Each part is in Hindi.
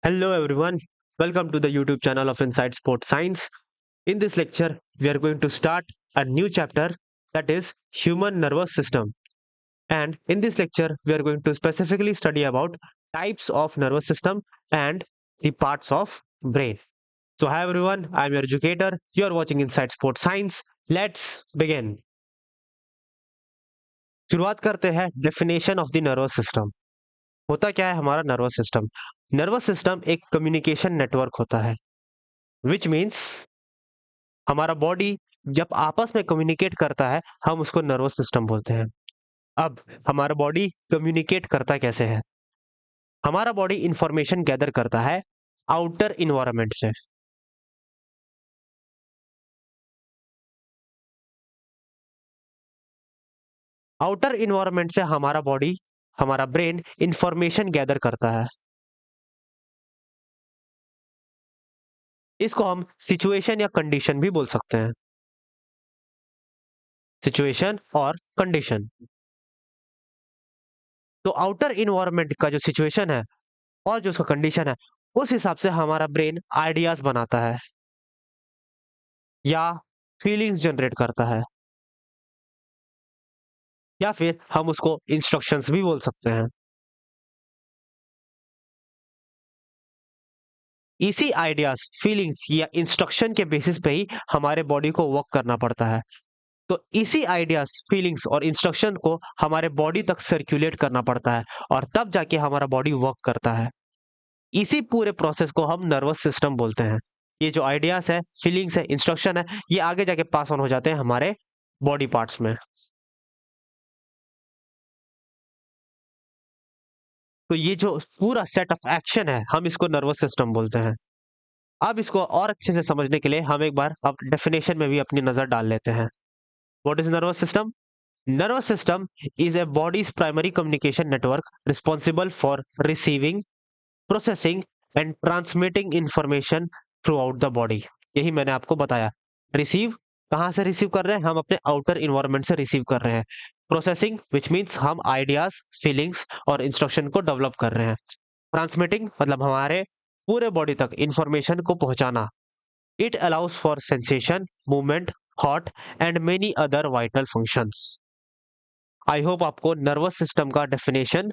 Hello everyone, welcome to the YouTube channel of Inside Sports Science. In this lecture, we are going to start a new chapter, that is human nervous system. And in this lecture, we are going to specifically study about types of nervous system and the parts of brain. So hi everyone, I am your educator. You are watching Inside Sports Science. Let's begin. शुरुआत करते हैं definition of the nervous system. होता क्या है हमारा नर्वस सिस्टम? नर्वस सिस्टम एक कम्युनिकेशन नेटवर्क होता है, विच मीन्स हमारा बॉडी जब आपस में कम्युनिकेट करता है हम उसको नर्वस सिस्टम बोलते हैं। अब हमारा बॉडी कम्युनिकेट करता कैसे है? हमारा बॉडी इंफॉर्मेशन गैदर करता है आउटर इन्वायरमेंट से। आउटर इन्वायरमेंट से हमारा बॉडी, हमारा ब्रेन इंफॉर्मेशन गैदर करता है। इसको हम सिचुएशन या कंडीशन भी बोल सकते हैं। सिचुएशन और कंडीशन। तो आउटर इन्वायरमेंट का जो सिचुएशन है और जो उसका कंडीशन है, उस हिसाब से हमारा ब्रेन आइडियाज बनाता है या फीलिंग्स जनरेट करता है, या फिर हम उसको इंस्ट्रक्शंस भी बोल सकते हैं। इसी आइडियाज, फीलिंग्स या इंस्ट्रक्शन के बेसिस पे ही हमारे बॉडी को वर्क करना पड़ता है। तो इसी आइडियाज, फीलिंग्स और इंस्ट्रक्शन को हमारे बॉडी तक सर्कुलेट करना पड़ता है और तब जाके हमारा बॉडी वर्क करता है। इसी पूरे प्रोसेस को हम नर्वस सिस्टम बोलते हैं। ये जो आइडियाज है, फीलिंग्स है, इंस्ट्रक्शन है, ये आगे जाके पास ऑन हो जाते हैं हमारे बॉडी पार्ट्स में। तो ये जो पूरा सेट ऑफ एक्शन है, हम इसको नर्वस सिस्टम बोलते हैं। अब इसको और अच्छे से समझने के लिए हम एक बार अब डेफिनेशन में भी अपनी नजर डाल लेते हैं। What is nervous system? Nervous system is a body's primary communication network responsible for receiving, processing and transmitting information throughout the body. यही मैंने आपको बताया। रिसीव कहाँ से रिसीव कर रहे हैं? हम अपने आउटर इन्वायरमेंट से रिसीव कर रहे हैं। प्रोसेसिंग विच मीन्स हम आइडियाज, फीलिंग्स और इंस्ट्रक्शन को डेवलप कर रहे हैं। ट्रांसमिटिंग मतलब हमारे पूरे बॉडी तक इंफॉर्मेशन को पहुंचाना। It allows for sensation, movement, thought and many other vital functions. I hope आपको नर्वस सिस्टम का डेफिनेशन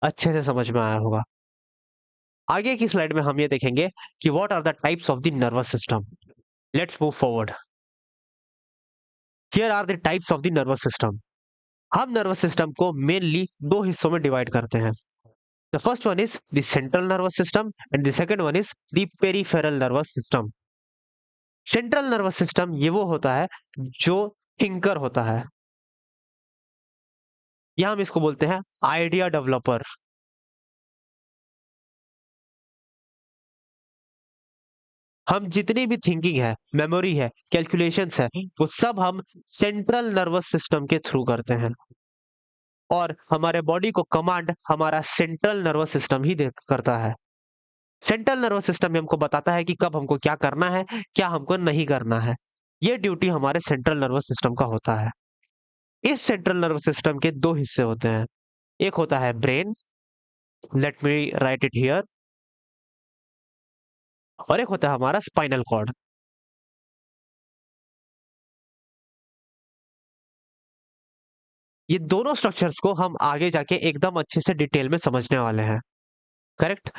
अच्छे से समझ में आया होगा। आगे की स्लाइड में हम ये देखेंगे कि what are the types of the nervous system. Let's move forward. Here are the types of the nervous system. हम नर्वस सिस्टम को मेनली दो हिस्सों में डिवाइड करते हैं। The first one is the central nervous system and the second one is the peripheral nervous system. Central nervous system ये वो होता है जो थिंकर होता है, या हम इसको बोलते हैं आइडिया डेवलपर। हम जितनी भी थिंकिंग है, मेमोरी है, कैलकुलेशंस है, वो सब हम सेंट्रल नर्वस सिस्टम के थ्रू करते हैं और हमारे बॉडी को कमांड हमारा सेंट्रल नर्वस सिस्टम ही दे करता है। सेंट्रल नर्वस सिस्टम में हमको बताता है कि कब हमको क्या करना है, क्या हमको नहीं करना है। ये ड्यूटी हमारे सेंट्रल नर्वस सिस्टम का होता है। इस सेंट्रल नर्वस सिस्टम के दो हिस्से होते हैं। एक होता है brain, let me right it here, और एक होता है हमारा स्पाइनल कॉर्ड। ये दोनों स्ट्रक्चर्स को हम आगे जाके एकदम अच्छे से डिटेल में समझने वाले हैं। करेक्ट?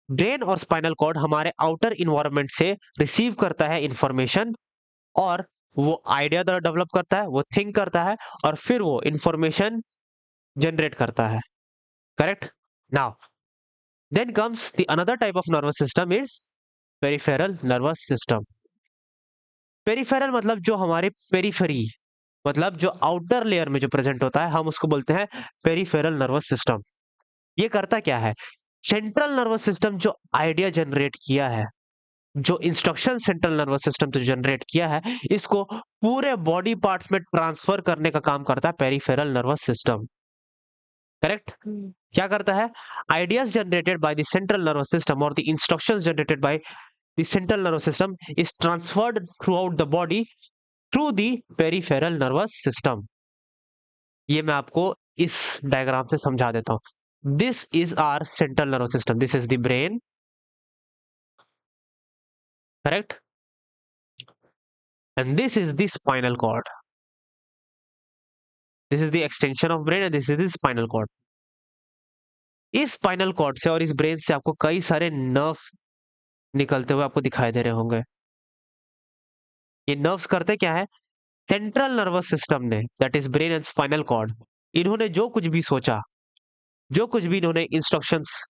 ब्रेन और स्पाइनल कॉर्ड हमारे आउटर इन्वायरमेंट से रिसीव करता है इंफॉर्मेशन और वो आइडिया द्वारा डेवलप करता है, वो थिंक करता है और फिर वो इंफॉर्मेशन जनरेट करता है। Correct? Now then comes the another type of nervous system is peripheral nervous system. Peripheral मतलब जो हमारे पेरिफेरी, मतलब जो आउटर लेयर में जो प्रेजेंट होता है, हम उसको बोलते हैं पेरिफेरल नर्वस सिस्टम। ये करता क्या है? सेंट्रल नर्वस सिस्टम जो आइडिया जनरेट किया है, जो इंस्ट्रक्शन सेंट्रल नर्वस सिस्टम तो जनरेट किया है, इसको पूरे बॉडी पार्ट्स में ट्रांसफर करने का काम करता है पेरिफेरल नर्वस सिस्टम। करेक्ट? क्या करता है? Ideas generated by the central nervous system और the instructions generated by the central nervous system is transferred throughout the body through the peripheral nervous system. ये मैं आपको इस डायग्राम से समझा देता हूँ। This is our central nervous system, this is the brain, correct? And this is the spinal cord. This is the extension of brain and this is the spinal cord. इस स्पाइनल कॉर्ड से और इस ब्रेन से आपको कई सारे नर्व्स निकलते हुए आपको दिखाई दे रहे होंगे. ये नर्व्स करते क्या है? सेंट्रल नर्वस सिस्टम ने, that is brain and spinal cord, इन्होंने जो कुछ भी सोचा, जो कुछ भी इन्होंने इंस्ट्रक्शंस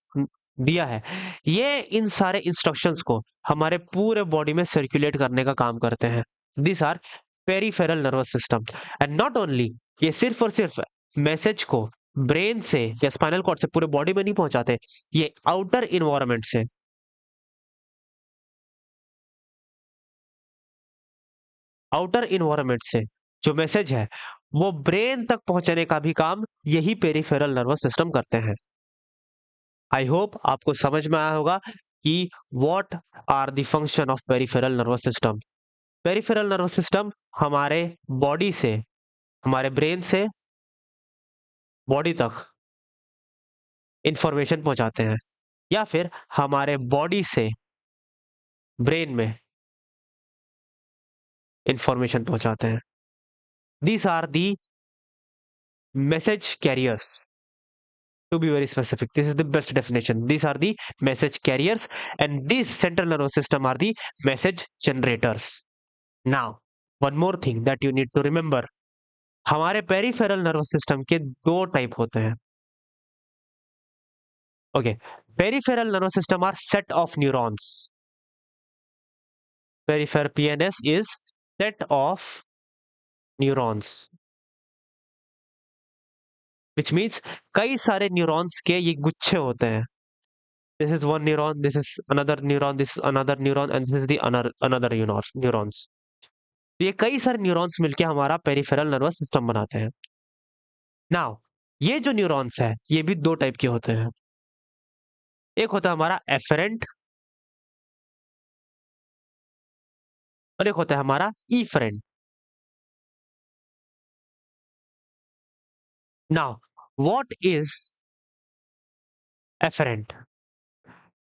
दिया है, ये इन सारे इंस्ट्रक्शंस को हमारे पूरे बॉडी में सर्कुलेट करने का काम करते हैं. This are peripheral nervous system. And not only, ये सिर्फ और सिर्फ मैसेज को ब्रेन से या स्पाइनल कॉर्ड से पूरे बॉडी में नहीं पहुंचाते, ये आउटर इन्वायरमेंट से, आउटर इन्वायरमेंट से जो मैसेज है वो ब्रेन तक पहुंचाने का भी काम यही पेरिफेरल नर्वस सिस्टम करते हैं. आई होप आपको समझ में आया होगा कि what are the function of peripheral nervous system. Peripheral nervous system हमारे बॉडी से, हमारे ब्रेन से बॉडी तक इंफॉर्मेशन पहुंचाते हैं, या फिर हमारे बॉडी से ब्रेन में इंफॉर्मेशन पहुंचाते हैं. These are the message carriers. To be very specific, this is the best definition. These are the message carriers and these central nervous system are the message generators. Now, one more thing that you need to remember. हमारे पेरिफेरल नर्वस सिस्टम के दो टाइप होते हैं. Okay, peripheral nervous system are set of neurons. पेरिफेर PNS is set of neurons, which means कई सारे न्यूरॉन्स के ये गुच्छे होते हैं. This is one neuron, this is another neuron, this is another neuron, and this is the another neurons. तो ये कई सारे न्यूरॉन्स मिलके हमारा पेरिफेरल नर्वस सिस्टम बनाते हैं. नाउ, ये जो न्यूरॉन्स है ये भी दो टाइप के होते हैं. एक होता है हमारा एफेरेंट और एक होता है हमारा efferent. Now, what is efferent?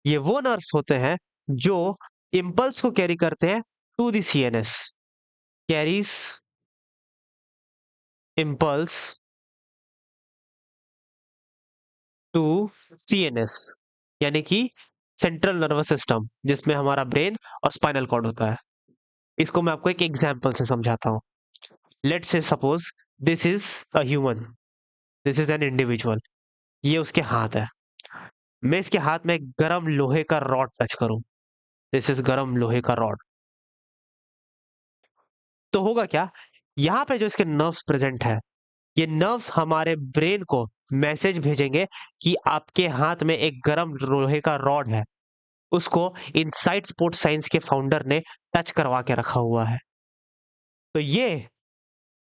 ये वो नर्व्स होते हैं जो इम्पल्स को कैरी करते हैं to the CNS. Carries impulse to CNS, यानी कि सेंट्रल नर्वस सिस्टम, जिसमें हमारा ब्रेन और स्पाइनल कॉर्ड होता है. इसको मैं आपको एक एग्जांपल से समझाता हूँ. Let's say suppose this is a human, this is an individual. ये उसके हाथ है. मैं इसके हाथ में एक गरम लोहे का रॉड टच करूं. दिस इज गरम लोहे का रॉड. तो होगा क्या? यहाँ पे जो इसके नर्व्स प्रेजेंट है, ये नर्व्स हमारे ब्रेन को मैसेज भेजेंगे कि आपके हाथ में एक गरम लोहे का रॉड है. उसको इनसाइड स्पोर्ट साइंस के फाउंडर ने टच करवा के रखा हुआ है. तो ये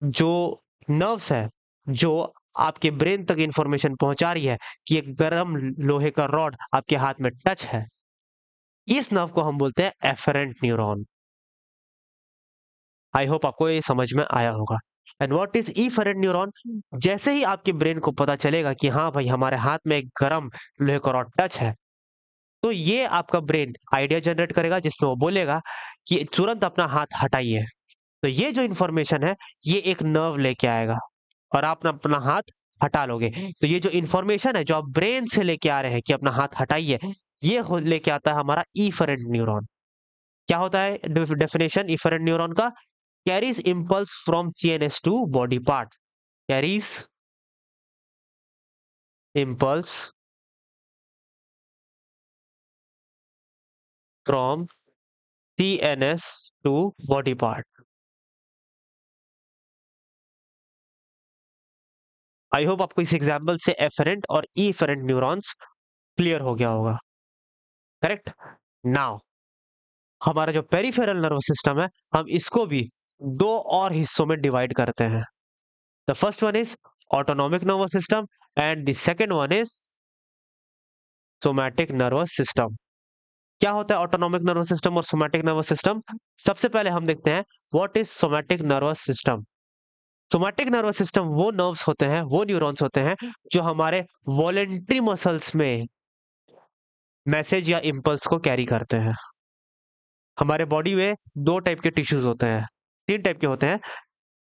जो नर्व्स है जो आपके ब्रेन तक इंफॉर्मेशन पहुंचा रही है कि एक गरम लोहे का रॉड आपके हाथ में टच है, इस नर्व को हम बोलते हैं एफरेंट न्यूरॉन. आई होप आपको ये समझ में आया होगा. And what is efferent neuron? जैसे ही आपके ब्रेन को पता चलेगा कि हाँ भाई हमारे हाथ में एक गरम लोहे का रॉड टच है, तो ये आपका ब्रेन आइडिया जनरेट करेगा जिसमें वो बोलेगा कि तुरंत अपना हाथ हटाइए. तो ये जो इंफॉर्मेशन है ये एक नर्व लेके आएगा और आप अपना हाथ हटा लोगे. तो ये जो इंफॉर्मेशन है जो आप ब्रेन से लेके आ रहे हैं कि अपना हाथ हटाइए, ये लेके आता है हमारा इफरेंट न्यूरॉन. क्या होता है डेफिनेशन इफरेंट न्यूरॉन का? Carries impulse from CNS to body part. Carries impulse from CNS to body part. I hope आपको इस एग्जाम्पल से एफरेंट और इफरेंट न्यूरॉन्स क्लियर हो गया होगा. करेक्ट? नाउ, हमारा जो पेरिफेरल नर्वस सिस्टम है हम इसको भी दो और हिस्सों में डिवाइड करते हैं. The first one is autonomic nervous system and the second one is somatic nervous system. क्या होता है ऑटोनॉमिक नर्वस सिस्टम और सोमैटिक नर्वस सिस्टम? सबसे पहले हम देखते हैं what is somatic nervous system. Somatic nervous system वो नर्व्स होते हैं, वो न्यूरॉन्स होते हैं जो हमारे वॉलेंट्री मसल्स में मैसेज या इम्पल्स को कैरी करते हैं. हमारे बॉडी में 2 टाइप के टिश्यूज होते हैं, 3 टाइप के होते हैं।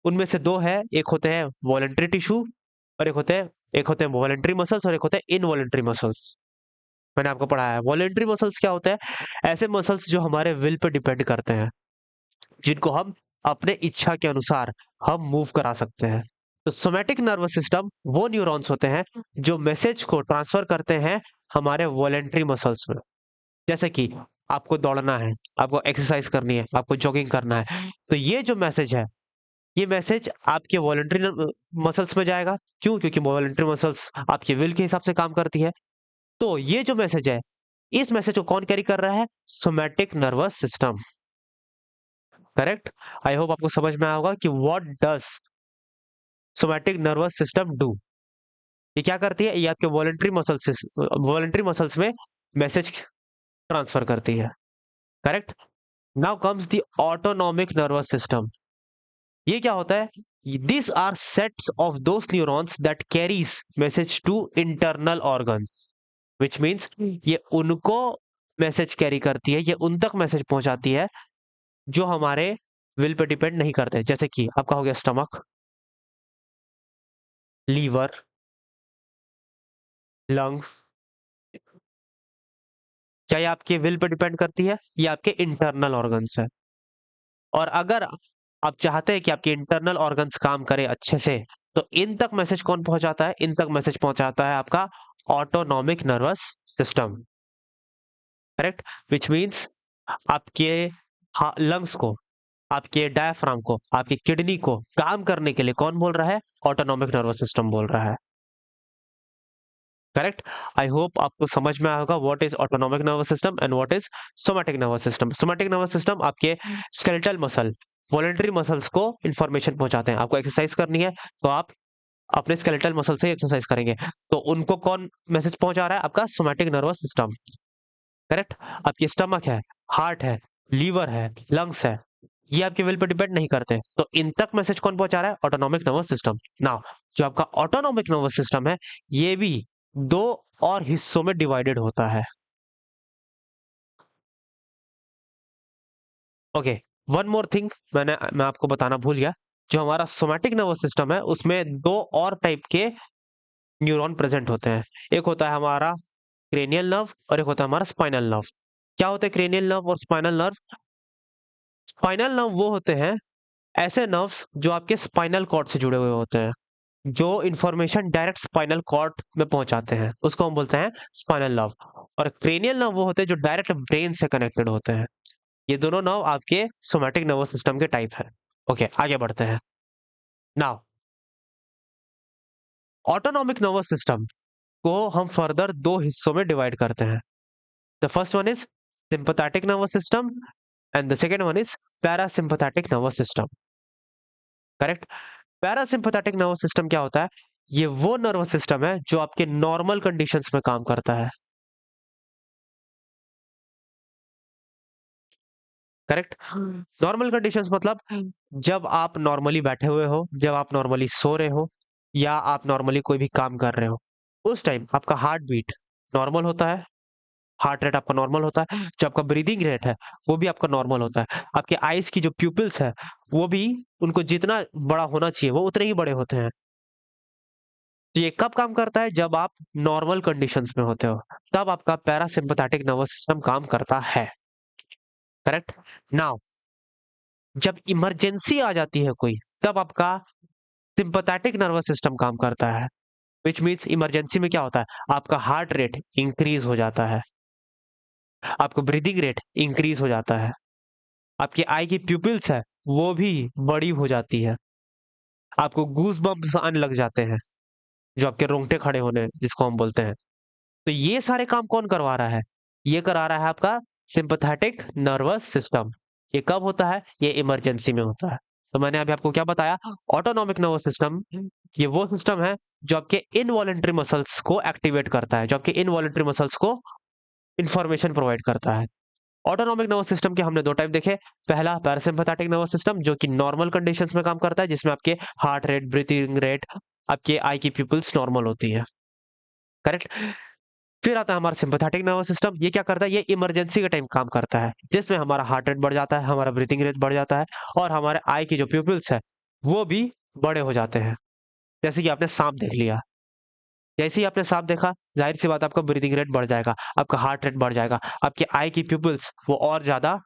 उनमें से 2 है, एक होते हैं वॉलंटरी टिश्यू और एक होते हैं वॉलंटरी मसल्स और एक होते हैं इनवॉलंटरी मसल्स। मैंने आपको पढ़ाया है। वॉलंटरी मसल्स क्या होते हैं? ऐसे मसल्स जो हमारे विल पे डिपेंड करते हैं, जिनको हम अपने इच्छा के अनुसार हम मूव करा सकते हैं। तो सोमैटिक नर्वस सिस्टम वो न्यूरॉन्स होते हैं जो मैसेज को ट्रांसफर करते हैं हमारे वॉलंटरी मसल्स में। जैसे कि आपको दौड़ना है, आपको एक्सरसाइज करनी है, आपको जॉगिंग करना है, तो ये जो मैसेज है, ये मैसेज आपके वॉलंटरी मसल्स में जाएगा। क्यों? क्योंकि वॉलंटरी मसल्स आपके विल के हिसाब से काम करती है। तो ये जो मैसेज है, इस मैसेज को कौन कैरी कर रहा है? Somatic nervous system. करेक्ट? आई होप आपको समझ में आया होगा कि what does somatic nervous system do. ये क्या करती है? ये आपके वॉलंटरी मसल्स में मैसेज ट्रांसफर करती है। Correct? Now comes the autonomic nervous system. ये क्या होता है? These are sets of those neurons that carries message to internal organs, which means ये उनको मैसेज कैरी करती है, ये उन तक मैसेज पहुंचाती है जो हमारे विल पे डिपेंड नहीं करते। जैसे कि आपका हो गया स्टमक, लीवर, लंग्स। क्या ये आपके विल पे डिपेंड करती है? ये आपके इंटरनल ऑर्गन्स है। और अगर आप चाहते हैं कि आपके इंटरनल ऑर्गन्स काम करें अच्छे से, तो इन तक मैसेज कौन पहुंचाता है? इन तक मैसेज पहुंचाता है आपका autonomic nervous system. Correct? Which means आपके लंग्स को, आपके डायफ्राम को, आपकी किडनी को काम करने के लिए कौन बोल रहा है? ऑटोनॉमिक नर्वस सिस्टम बोल रहा है। करेक्ट? आई होप आपको समझ में आया होगा what is autonomic nervous system and what is somatic nervous system. Somatic nervous system आपके स्केलेटल मसल, वॉलंटरी मसल्स को इंफॉर्मेशन पहुंचाते हैं। आपको एक्सरसाइज करनी है तो आप अपने स्केलेटल मसल से एक्सरसाइज करेंगे, तो उनको कौन मैसेज पहुंचा रहा है? आपका सोमैटिक नर्वस सिस्टम। करेक्ट? आपकी स्टमक है, हार्ट है, लीवर है, लंग्स है, ये आपके विल पे डिपेंड नहीं करते, तो इन तक मैसेज कौन पहुंचा रहा है? Autonomic nervous system. नाउ जो आपका ऑटोनॉमिक नर्वस सिस्टम है, ये भी 2 और हिस्सों में डिवाइडेड होता है। ओके, वन मोर थिंग मैं आपको बताना भूल गया। जो हमारा सोमैटिक नर्वस सिस्टम है, उसमें 2 और टाइप के न्यूरॉन प्रेजेंट होते हैं। एक होता है हमारा क्रेनियल नर्व और एक होता है हमारा स्पाइनल नर्व। क्या होता है क्रेनियल नर्व और स्पाइनल नर्व? स्पाइनल नर्व वो होते हैं ऐसे नर्व्स जो आपके स्पाइनल कॉर्ड से जुड़े हुए होते हैं, जो इंफॉर्मेशन डायरेक्ट स्पाइनल कॉर्ड में पहुंचाते हैं, उसको हम बोलते हैं स्पाइनल नर्व। और क्रेनियल नर्व वो होते हैं जो डायरेक्ट ब्रेन से कनेक्टेड होते हैं। ये दोनों नर्व आपके सोमैटिक नर्वस सिस्टम के टाइप है। ओके, आगे बढ़ते हैं। नाउ ऑटोनॉमिक नर्वस सिस्टम को हम फर्दर 2 हिस्सों में डिवाइड करते हैं। The first one is sympathetic nervous system and the second one is parasympathetic nervous system. Correct? Parasympathetic nervous system क्या होता है? ये वो नर्वस सिस्टम है जो आपके नॉर्मल कंडीशंस में काम करता है। करेक्ट? नॉर्मल कंडीशंस मतलब जब आप नॉर्मली बैठे हुए हो, जब आप नॉर्मली सो रहे हो, या आप नॉर्मली कोई भी काम कर रहे हो, उस टाइम आपका हार्ट बीट नॉर्मल होता है, हार्ट रेट आपका नॉर्मल होता है, जो आपका ब्रीदिंग रेट है वो भी आपका नॉर्मल होता है, आपके आईज की जो प्यूपिल्स है वो भी, उनको जितना बड़ा होना चाहिए वो उतने ही बड़े होते हैं। तो ये कब काम करता है? जब आप नॉर्मल कंडीशंस में होते हो, तब आपका पैरासिम्पैथेटिक नर्वस सिस्टम काम करता है। करेक्ट? नाउ जब इमरजेंसी आ जाती है कोई, तब आपका सिंपैथेटिक नर्वस सिस्टम काम करता है। व्हिच मीन्स इमरजेंसी में क्या होता है? आपका हार्ट रेट इंक्रीज हो जाता है, आपका ब्रीदिंग रेट इंक्रीज हो जाता है, आपकी आई की प्यूपिल्स है वो भी बड़ी हो जाती है, आपको गूज बम्प्स आने लग जाते हैं, जो आपके रोंगटे खड़े होने जिसको हम बोलते हैं। तो ये सारे काम कौन करवा रहा है? ये करा रहा है आपका सिंपैथेटिक नर्वस सिस्टम। ये कब होता है? ये इमरजेंसी में होता है। तो मैंने अभी आपको क्या बताया? ऑटोनॉमिक नर्वस सिस्टम ये वो सिस्टम है जो आपके इनवॉलंटरी मसल्स को एक्टिवेट करता है, जो आपके इनवॉलंटरी मसल्स को इंफॉर्मेशन प्रोवाइड करता है। ऑटोनॉमिक नर्वस सिस्टम के हमने 2 टाइप देखे। पहला पैरासिम्पैथेटिक नर्वस सिस्टम जो कि नॉर्मल कंडीशंस में काम करता है, जिसमें आपके हार्ट रेट, ब्रीथिंग रेट, आपके आई की प्यूपिल्स नॉर्मल होती है। करेक्ट? फिर आता है हमारा सिंपैथेटिक नर्वस सिस्टम। ये क्या करता है? ये इमरजेंसी के टाइम काम करता है, जिसमें हमारा हार्ट रेट बढ़ जाता है, हमारा ब्रीथिंग रेट बढ़ जाता है और हमारे आई की जो प्यूपिल्स है वो भी बड़े हो जाते हैं। जैसे कि आपने सांप देख लिया, जैसे ही आपने सांप देखा, जाहिर सी बात है आपका ब्रीथिंग रेट बढ़ जाएगा, आपका हार्ट रेट बढ़ जाएगा, आपकी आई की प्यूपिल्स वो और ज्यादा,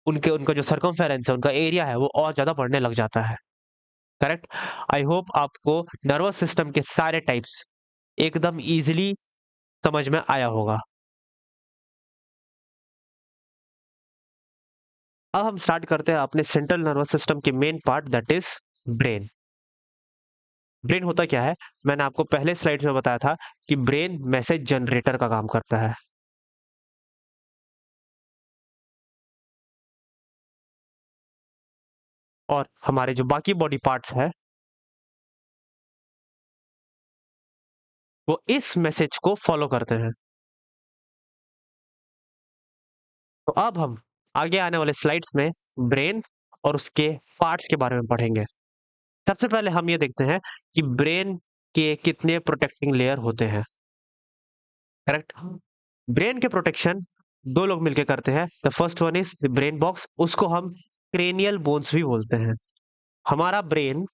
उनके उनका जो सर्कमफेरेंस है, उनका एरिया है वो और ज्यादा बढ़ने लग जाता है। करेक्ट। आई होप आपको नर्वस सिस्टम के सारे टाइप्स एकदम इजीली समझ में आया होगा। अब हम स्टार्ट करते हैं अपने सेंट्रल नर्वस सिस्टम के main part, that is brain. Brain होता क्या है? मैंने आपको पहले स्लाइड में बताया था कि ब्रेन मैसेज जनरेटर का काम करता है, और हमारे जो बाकी बॉडी पार्ट्स है वो इस मैसेज को फॉलो करते हैं। तो अब हम आगे आने वाले स्लाइड्स में ब्रेन और उसके पार्ट्स के बारे में पढ़ेंगे। सबसे पहले हम ये देखते हैं कि ब्रेन के कितने प्रोटेक्टिंग लेयर होते हैं। करेक्ट। ब्रेन के प्रोटेक्शन दो लोग मिलकर करते हैं। The first one is the brain box, उसको हम क्रेनियल बोन्स भी बोलते हैं। हमारा ब्रेन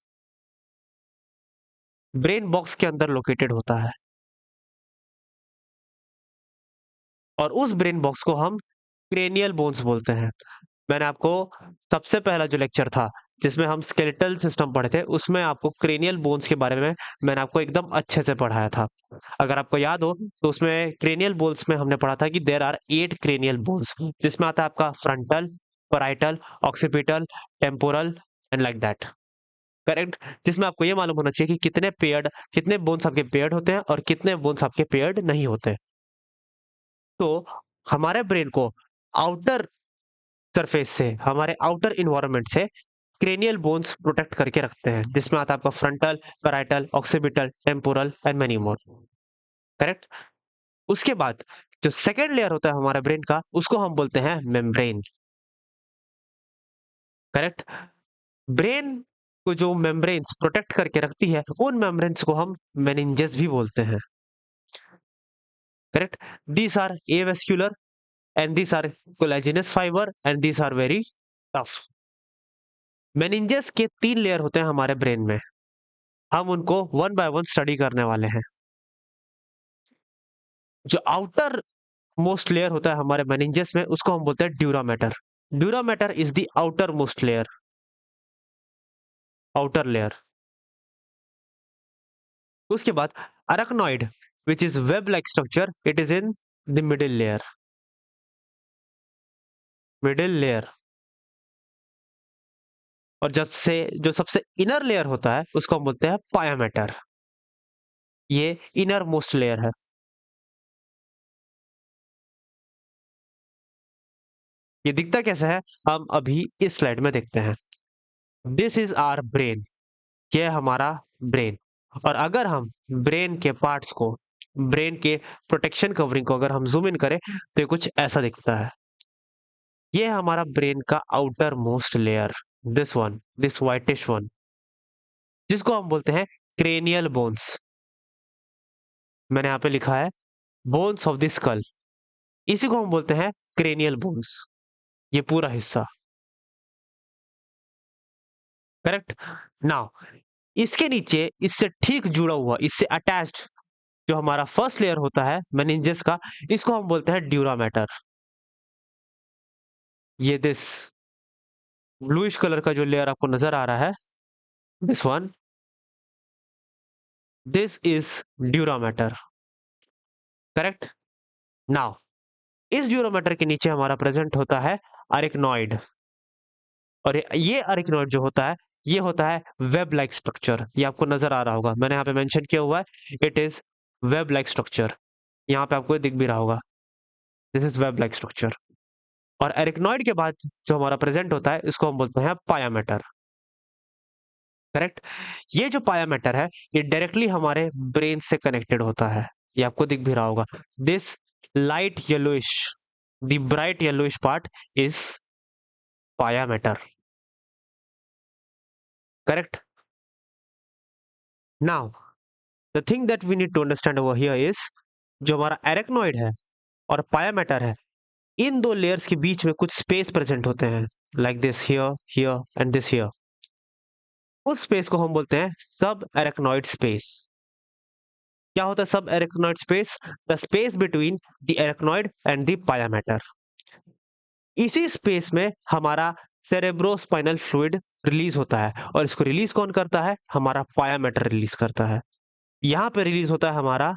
ब्रेन बॉक्स के अंदर लोकेटेड होता है, और उस ब्रेन बॉक्स को हम क्रेनियल बोन्स बोलते हैं। मैंने आपको सबसे पहला जो लेक्चर था जिसमें हम स्केलेटल सिस्टम पढ़े थे, उसमें आपको क्रेनियल बोन्स के बारे में मैंने आपको एकदम अच्छे से पढ़ाया था। अगर आपको याद हो तो उसमें क्रेनियल बोन्स में हमने पढ़ा था कि देर आर 8 क्रेनियल बोन्स, जिसमें आता है आपका frontal, parietal, occipital, temporal and like that. Correct. जिसमें आपको ये मालूम होना चाहिए कि कितने बोन्स आपके पेयर्ड होते हैं और कितने बोन्स आपके पेयर्ड नहीं होते। तो हमारे ब्रेन को आउटर सरफेस से, हमारे आउटर इन्वायरमेंट से क्रेनियल बोन्स प्रोटेक्ट करके रखते हैं, जिसमें आता है आपका frontal, parietal, occipital, temporal and many more. Correct. उसके बाद जो सेकेंड लेयर होता है हमारे ब्रेन का, उसको हम बोलते हैं मेम्ब्रेन। करेक्ट। ब्रेन को जो मेम्ब्रेन्स प्रोटेक्ट करके रखती है, उन मेम्ब्रेन्स को हम मेनिंजेस भी बोलते हैं। Correct. These are avascular and these are collagenous fiber and these are very tough. Meninges के 3 लेयर होते हैं हमारे ब्रेन में, हम उनको वन बाय वन स्टडी करने वाले हैं। जो आउटर मोस्ट लेयर होता है हमारे मेनिंजेस में, उसको हम बोलते हैं dura mater. Dura mater is the outer most layer, outer layer. उसके बाद arachnoid which is web like structure, it is in the middle layer, middle layer. और जब से जो सबसे इनर लेयर होता है उसको हम बोलते हैं पाया मैटर, ये इनर मोस्ट लेयर है। ये दिखता कैसे है, हम अभी इस स्लाइड में देखते हैं। दिस इज आवर ब्रेन, ये है हमारा ब्रेन। और अगर हम ब्रेन के पार्ट्स को, ब्रेन के प्रोटेक्शन कवरिंग को अगर हम जूम इन करें तो ये कुछ ऐसा दिखता है। ये है हमारा ब्रेन का outer most layer, this one, this whitish one, जिसको हम बोलते हैं क्रेनियल बोन्स। मैंने यहाँ पे लिखा है बोन्स ऑफ द स्कल, इसी को हम बोलते हैं क्रेनियल बोन्स, ये पूरा हिस्सा। करेक्ट। नाउ इसके नीचे, इससे ठीक जुड़ा हुआ, इससे अटैच्ड जो हमारा फर्स्ट लेयर होता है मेनिंजेस का, इसको हम बोलते हैं ड्यूरा मैटर। ये दिस ब्लूइश कलर का जो लेयर आपको नजर आ रहा है, this one, this is dura matter. Correct. Now इस ड्यूरा मैटर के नीचे हमारा प्रेजेंट होता है अरेक्नॉइड, और ये अरेक्नॉइड जो होता है, ये होता है वेब लाइक स्ट्रक्चर। ये आपको नजर आ रहा होगा, मैंने यहाँ पे मेंशन किया हुआ है, it is web like structure. यहाँ पे आपको दिख भी रहा होगा, this is web like structure. और एरिकनॉइड के बाद जो हमारा प्रेजेंट होता है, इसको हम बोलते हैं पाया मैटर। करेक्ट। ये जो पाया मैटर है, ये डायरेक्टली हमारे ब्रेन से कनेक्टेड होता है। ये आपको दिख भी रहा होगा, this light yellowish, the bright yellowish part is pia mater. Correct. Now the thing that we need to understand over here is जो हमारा एरेक्नॉइड है और पाया मैटर है, इन दो लेयर्स के बीच में कुछ स्पेस प्रेजेंट होते हैं, like this here, here and this here. उस स्पेस को हम बोलते हैं सब एरेक्नॉइड स्पेस। क्या होता है सब arachnoid space? The space between the arachnoid and the पाया मैटर। इसी स्पेस में हमारा सेरेब्रोस्पाइनल फ्लूइड रिलीज होता है, और इसको रिलीज कौन करता है? हमारा पाया मैटर रिलीज करता है। यहाँ पे रिलीज होता है हमारा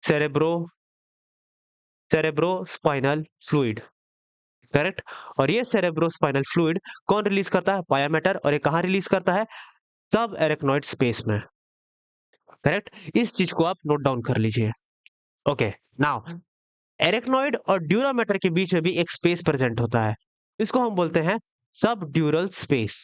सेरेब्रो सेरेब्रोस्पाइनल फ्लूइड, करेक्ट। और ये सेरेब्रोस्पाइनल फ्लूइड कौन रिलीज करता है? पाया मैटर। और ये कहाँ रिलीज करता है? सब एरेक्नॉइड स्पेस में, करेक्ट। इस चीज को आप नोट डाउन कर लीजिए। ओके, नाउ एरेक्नॉइड और ड्यूरा मैटर के बीच में भी एक स्पेस प्रेजेंट होता है, इसको हम बोलते हैं सब ड्यूरल स्पेस।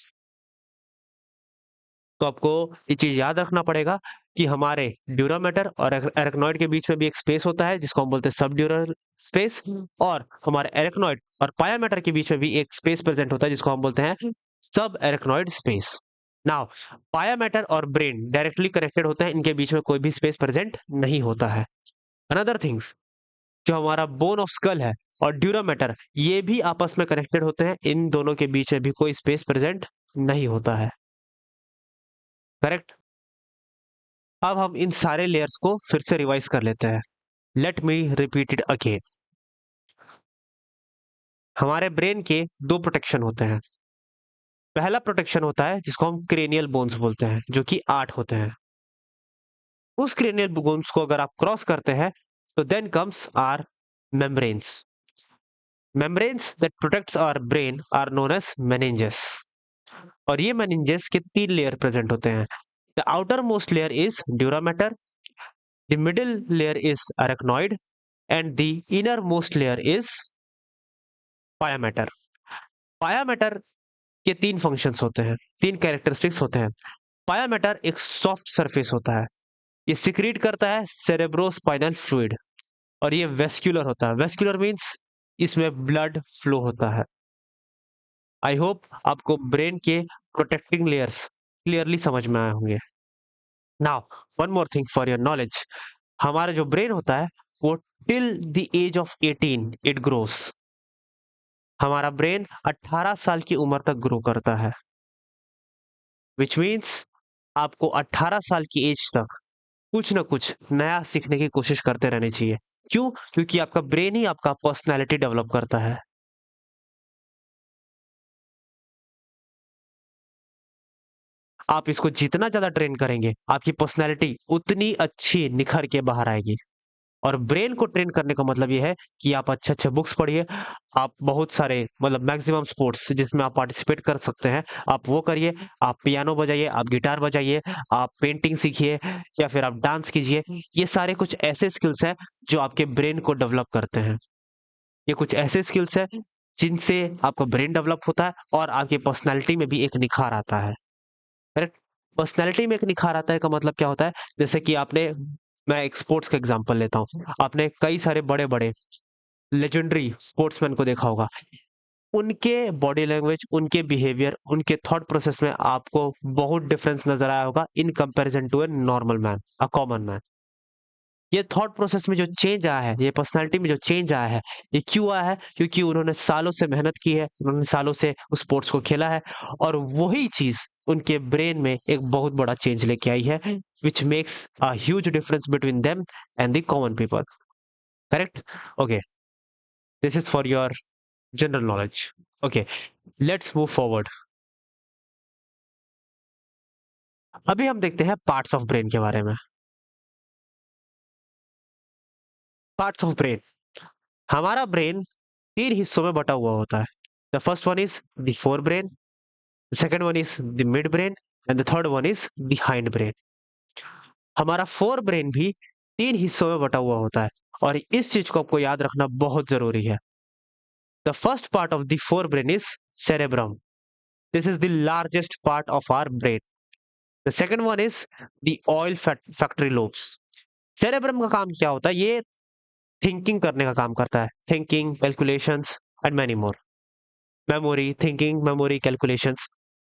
तो आपको ये चीज याद रखना पड़ेगा कि हमारे ड्यूरा मैटर और एरेक्नॉइड के बीच में भी एक स्पेस होता है जिसको हम बोलते हैं सब ड्यूरल स्पेस, और हमारे एरेक्नॉइड और पाया मैटर के बीच में भी एक स्पेस प्रेजेंट होता है जिसको हम बोलते हैं सब एरेक्नॉइड स्पेस। नाउ पाया मैटर और ब्रेन डायरेक्टली कनेक्टेड होते हैं, इनके बीच में कोई भी स्पेस प्रेजेंट नहीं होता है। अनदर थिंग्स, जो हमारा बोन ऑफ स्कल है और ड्यूरा मैटर, ये भी आपस में कनेक्टेड होते हैं, इन दोनों के बीच में भी कोई स्पेस प्रेजेंट नहीं होता है, करेक्ट। अब हम इन सारे लेयर्स को फिर से रिवाइज कर लेते हैं। Let me repeat it again. हमारे ब्रेन के दो प्रोटेक्शन होते हैं। पहला प्रोटेक्शन होता है जिसको हम क्रेनियल बोन्स बोलते हैं, जो कि 8 होते हैं। उस क्रेनियल बोन्स को अगर आप क्रॉस करते हैं तो then comes our membranes. Membranes that protects our brain are known as meninges. और ये मेनिंजेस के 3 लेयर प्रेजेंट होते हैं। The outer most layer is dura mater, the middle layer is arachnoid, and the inner most layer is pia mater. Pia mater के 3 फंक्शंस होते हैं, 3 कैरेक्टरिस्टिक्स होते हैं। पाया मैटर एक सॉफ्ट सरफेस होता है, ये सिक्रीट करता है सेरेब्रोस्पाइनल फ्लूइड, और ये वेस्क्यूलर होता है। वेस्क्यूलर मींस इसमें ब्लड फ्लो होता है। आई होप आपको ब्रेन के प्रोटेक्टिंग लेयर्स क्लियरली समझ में आए होंगे। Now one more thing for your knowledge, हमारा जो ब्रेन होता है वो till the age of 18 it grows. हमारा ब्रेन 18 साल की उम्र तक ग्रो करता है, विच मीन्स आपको 18 साल की एज तक कुछ ना कुछ नया सीखने की कोशिश करते रहनी चाहिए। क्यों? क्योंकि आपका ब्रेन ही आपका पर्सनैलिटी डेवलप करता है। आप इसको जितना ज़्यादा ट्रेन करेंगे, आपकी पर्सनैलिटी उतनी अच्छी निखर के बाहर आएगी। और ब्रेन को ट्रेन करने का मतलब ये है कि आप अच्छे-अच्छे बुक्स पढ़िए, आप बहुत सारे मतलब मैक्सिमम स्पोर्ट्स जिसमें आप पार्टिसिपेट कर सकते हैं, आप वो करिए, आप पियानो बजाइए, आप गिटार बजाइए, आप पेंटिंग सीखिए या फिर आप डांस कीजिए। ये सारे कुछ ऐसे स्किल्स हैं जो आपके ब्रेन को डेवलप करते हैं। ये कुछ ऐसे स्किल्स हैं जिनसे आपका ब्रेन डेवलप होता है और आपकी पर्सनैलिटी में भी एक निखार आता है। करेक्ट? पर्सनैलिटी में एक निखार आता है का मतलब क्या होता है? जैसे कि आपने मैं एक स्पोर्ट्स का एग्ज़ाम्पल लेता हूँ। आपने कई सारे बड़े-बड़े लेजेंडरी स्पोर्ट्समैन को देखा होगा। उनके बॉडी लैंग्वेज, उनके बिहेवियर, उनके थॉट प्रोसेस में आपको बहुत डिफरेंस नज़र आया होगा in comparison to a normal man, a common man. ये थॉट प्रोसेस में जो चेंज आया है, ये पर्सनैलिटी में जो चेंज आया है, ये क्यों आया है? क्योंकि उन्होंने सालों से मेहनत की है, उन्होंने सालों से उस स्पोर्ट्स को खेला है, और वही चीज़ उनके ब्रेन में एक बहुत बड़ा चेंज लेके आई है, which makes a huge difference between them and the common people. Correct? Okay, this is for your general knowledge. Okay, let's move forward. अभी हम देखते हैं पार्ट्स ऑफ ब्रेन के बारे में। पार्ट्स ऑफ ब्रेन, हमारा ब्रेन 3 हिस्सों में बटा हुआ होता है। The first one is the fore brain, the second one is the mid brain and the third one is the hind brain। हमारा फोर ब्रेन भी 3 हिस्सों में बटा हुआ होता है, और इस चीज को आपको याद रखना बहुत जरूरी है। The first part of the fore brain is cerebrum। This is the largest part of our brain. The second one is the olfactory lobes. Cerebrum का काम क्या होता है? ये थिंकिंग करने का काम करता है, thinking, calculations and many more. Memory, thinking, memory, calculations.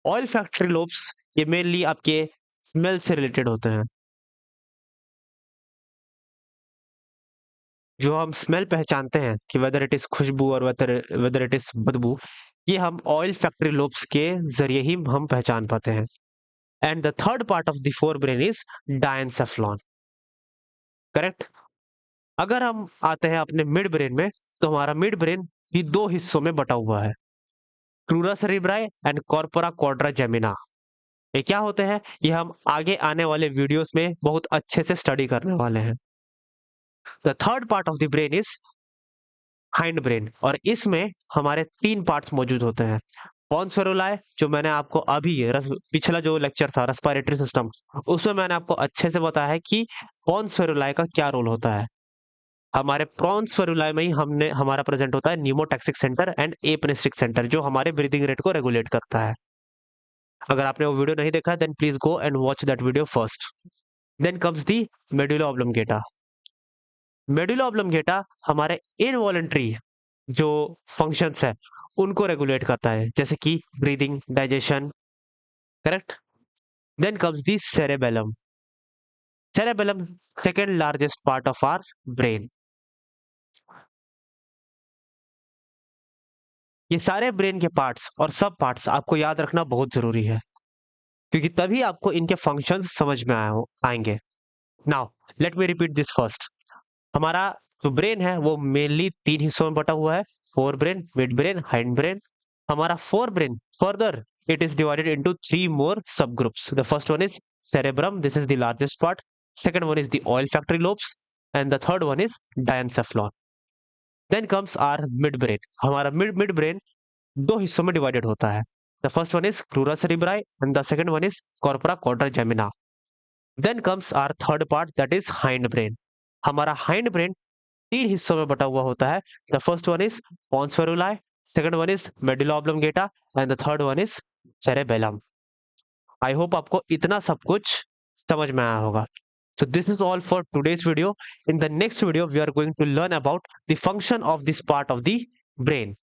Oil factory lobes ये मेनली आपके स्मेल से रिलेटेड होते हैं। जो हम स्मेल पहचानते हैं कि वेदर इट इज खुशबू और वेदर इट इज बदबू, ये हम ऑयल फैक्ट्री लोब्स के जरिए ही हम पहचान पाते हैं। And the third part of the fore brain is diencephalon. Correct. अगर हम आते हैं अपने मिड ब्रेन में, तो हमारा मिड ब्रेन भी दो हिस्सों में बटा हुआ है, क्रूरा सेरिब्राई एंड कॉर्पोरा क्वाड्राजेमिना। ये क्या होते हैं, ये हम आगे आने वाले वीडियोस में बहुत अच्छे से स्टडी करने वाले हैं। The third part of the brain is hind brain, और इसमें हमारे तीन पार्ट्स मौजूद होते हैं। पॉन्स फेरुलाe, जो मैंने आपको अभी पिछला जो लेक्चर था रेस्पिरेटरी सिस्टम, उसमें मैंने आपको अच्छे से बताया है कि पॉन्स फेरुलाe का क्या रोल होता है। हमारे प्रॉन्स फेरुलाe में ही हमने हमारा प्रेजेंट होता है न्यूमोटैक्सिक सेंटर एंड एपनेस्टिक सेंटर, जो हमारे ब्रीदिंग रेट को रेगुलेट करता है। अगर आपने वो वीडियो नहीं देखा, then please go and watch that video first. Then comes the medulla oblongata. Medulla oblongata हमारे इनवॉलेंट्री जो फंक्शंस है उनको रेगुलेट करता है, जैसे कि breathing, digestion. Correct. Then comes the cerebellum. Cerebellum second largest part of our brain. ये सारे ब्रेन के पार्ट्स और सब पार्ट्स आपको याद रखना बहुत जरूरी है, क्योंकि तभी आपको इनके फंक्शंस समझ में आएंगे। Now let me repeat this first. हमारा जो ब्रेन है वो मेनली तीन हिस्सों में बटा हुआ है, forebrain, midbrain, hindbrain. हमारा forebrain further it is divided into three more subgroups. The first one is cerebrum, this is the largest part. Second one is the olfactory lobes, and the third one is diencephalon. Then comes our midbrain. हमारा midbrain दो हिस्सों में डिवाइडेड होता है। The first one is crura cerebri and the second one is corpora quadrigemina. Then comes our third part, that is hindbrain. हमारा हाइंड ब्रेन तीन हिस्सों में बटा हुआ होता है। The first one is pons feruli, second one is medulla oblongata and the third one is cerebellum. I hope आपको इतना सब कुछ समझ में आया होगा। So this is all for today's video. In the next video, we are going to learn about the function of this part of the brain.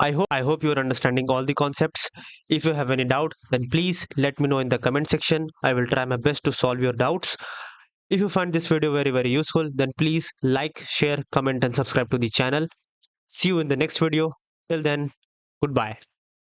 I hope you are understanding all the concepts. If you have any doubt, then please let me know in the comment section. I will try my best to solve your doubts. If you find this video very useful, then please like, share, comment and subscribe to the channel. See you in the next video. Till then, goodbye.